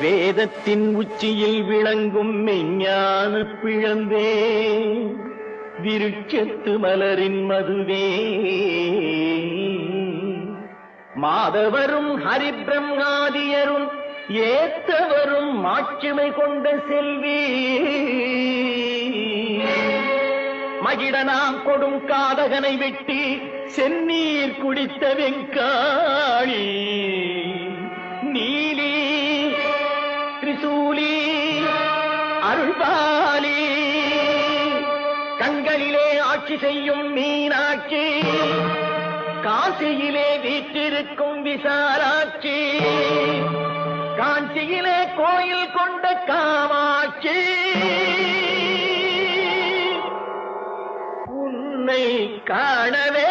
வேதத்தின் உச்சியில் விளங்கும் மெஞ்ஞான பிழந்தே விருட்சத்து மலரின் மதுவே மாதவரும் ஹரிபிரம்மாதியரும் ஏத்தவரும் மாட்சிமை கொண்ட செல்வி மகிழனாம் கொடும் காதகனை வெட்டி செந்நீர் குடித்த வெங்காளி நீலி திரிசூலி அருள்பாலி கண்களிலே ஆட்சி செய்யும் மீனாட்சி காசியிலே வீற்றிருக்கும் விசாலாட்சி காஞ்சியிலே கோயில் கொண்ட காமாட்சி உன்னை காணவே